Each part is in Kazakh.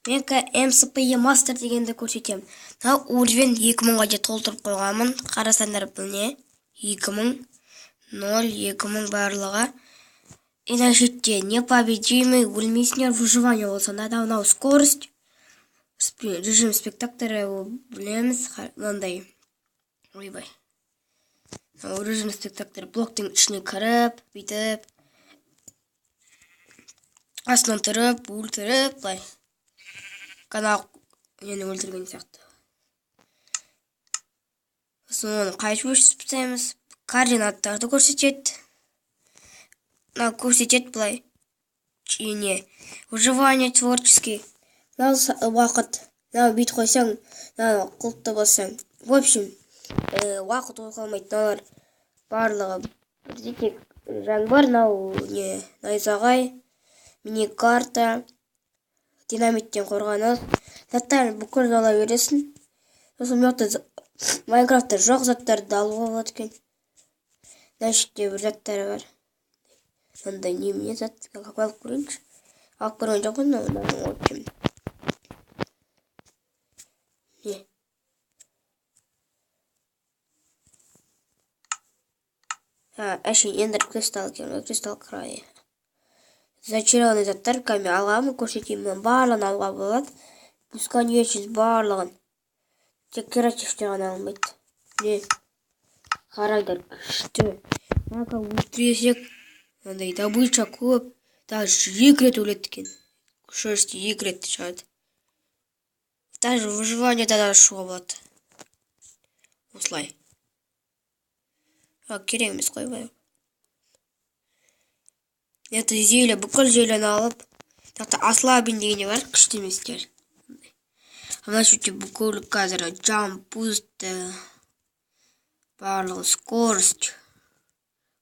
Мен МСП мастер дегенді көрсетем. Мына уровень 2000-ға де толтырып қойғанмын. Қарасаңдар бұл не? 2000, 0, 2000 барлығы. Иначе непобедимый, өлмейсіңдер, выживание болса. Мынау скорость, режим спектакторы білеміз. Мынандай. Ойбай. Режим спектакторы блоктың ішіне кіріп, бүйтіп. Астынан тұрып, өлтіріп, былай. Канал мені өлтірген сияқты. Соны қайтып өшістеміз. Координаттарды көрсетеді. Мынау көрсетеді былай. Выживание творческий. Мынау уақыт. Мынау бүйт қойсаң, мынау құлыпты болсаң. В общем, уақыт ойқалмайды. Мыналар барлығы бірде тек жаңбыр, мынау найзағай, мини-карта, динамиттен қорғаныс. Заттарын бүкіл ала бересің. Сосын Майнкрафтта жоқ заттарды алуға болады екен. Значит, бір заттары бар. Мындай немене зат, алып көрейінші. Алып көрген жоқпын, в общем. Эндер кристалл екен, кристалл крайы. Зачарованный заттар кәме алғамын, көрсетеймін. Барлығын алуға болады. Бесконечность барлығын. Тек керативтер ғана алынбайды. Не? Қараңдар, күшті. Нака өлтіресек, андай добыча көп. Даже 2 рет өледі екен. Күшті 2 рет шығады. Даже выживанияда да шығуға болады. Осылай. Керек емес қойбай. Это зеле, бүкіл желені алып. Тақта ослабин дегені бар, күшті еместер. Ана шүтте бүкіл қазір jump boost, барлығы скорость.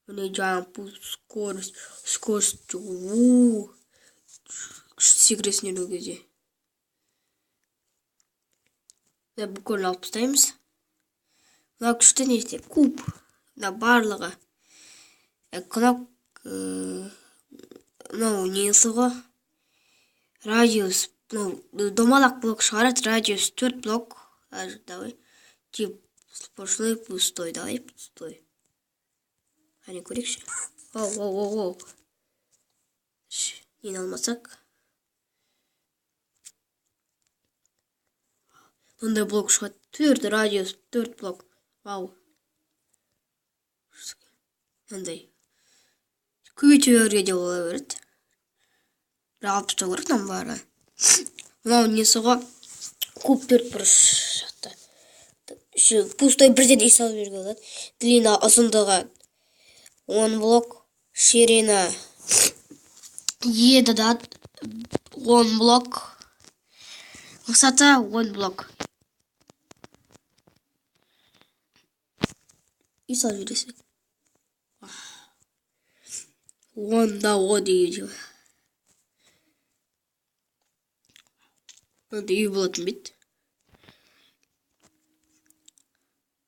Міне jump boost, скорость. Күшті секіресінен ол кезде. Бүкіл алып тастаймыз. Мына күшті не істе? Куб. Мына барлығы. Кнопка. Мынау несі ғой? Радиус. Домалақ блок шығарады. Радиус 4 блок. Давай. Тип сплошной пустой. Давай пустой. Әне көрекші. Оу. Нені алмасақ. Мындай блок шығады. 4 радиус 4 блок. Вау. Мындай. Көбейту өрге де бола береді. Бірақ алып тастау керек нам бары. Мынау несі ғой? Куб 4 бұрыш шақты. Пустой бірден үй салып жүрге болады. Длина ұзындығы 10 блок. Ширина еді 10 блок. Высота 10 блок. Үй салып жүресің. Онда о дейді. Онда үй болатын бет.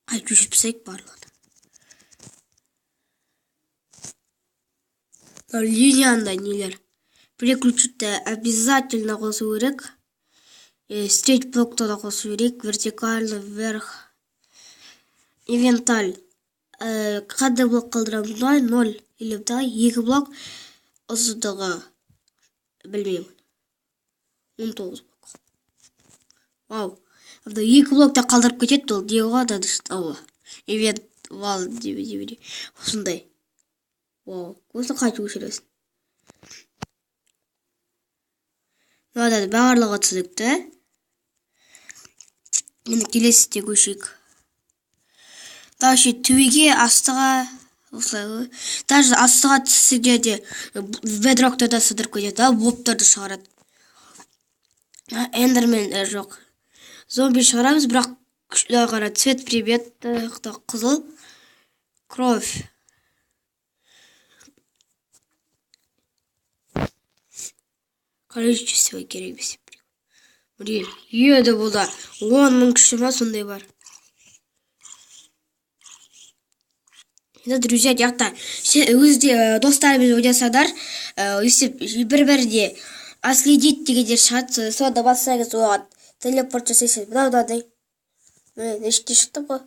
Қайт өшіп сәйк барлығын. Линияында нелер. Переключитті обязательно қосу керек. Стрейт блокта да қосу керек. Вертикально вверх. Инвенталь. Қандай блок қалдырамыз? 0 или 2 блок ұзындығы білмеймін. 19 блок. Вау. 2 блокта қалдырып кетеді, ол деуға да дұштауы. Ивент вал дебе. Осындай. Вау. Осы қайтып өшіресің. Мынада барлығы түсінікті. Енді келесіде көшейік. Даже түбеге астыға даже астыға түсіде де бедрокта сыдырып кетеді, боптарды шығарады. Эндермен жоқ. Зомби шығарамыз, бірақ күшті қара цвет привет қызыл. Кровь. Количество керек бесе. Міне, еді бұлда 10 мың күші ма сондай бар. Енді, друзья, жақта өзде достарымыз ойнасаңдар, бір-бірде отследить дегенде шығады. Сонда бассаңыз оған телепорт жасайсыз. Мынандай. Мен ешке шықтым ғой.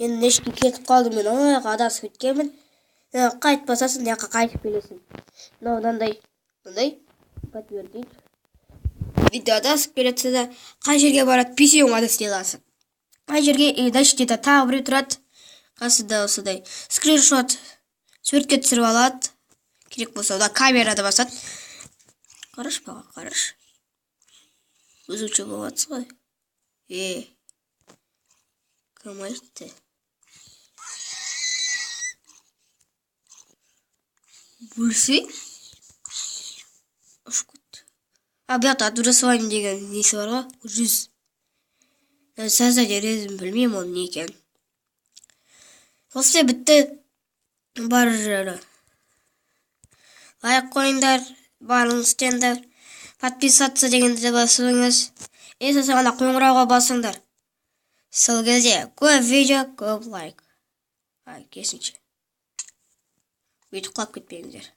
Енді ешке кетіп қалдым, мен ояққа адасып кеткенмін. Қайтып басасың, жаққа қайтып келесің. Мынандай подтвердить. Видео адасып келеді да, қай жерге барады, писең адасып аласың. Қай жерге дальше тағы біреу тұрады. Қасында осындай скриншот суретке түсіріп алады. Керек болса, ода камерада басады. Қараш маған, қараш. Өзіңше болғансыз ғой. Кім айтты? Бөлсең? Ұшқыт. Бұяқта отбрасываем деген несі бар ғой? 100. Создать резін білмеймін оны не екен. Осы бітті. Бар жері. Лайк қойыңдар, барыңыздар, подписаться дегенді басыңыз. Сосын ғана қоңырауға басыңдар. Сол кезде көп видео, көп лайк. Керісінше. Бүйтіп қалып кетпеңіздер.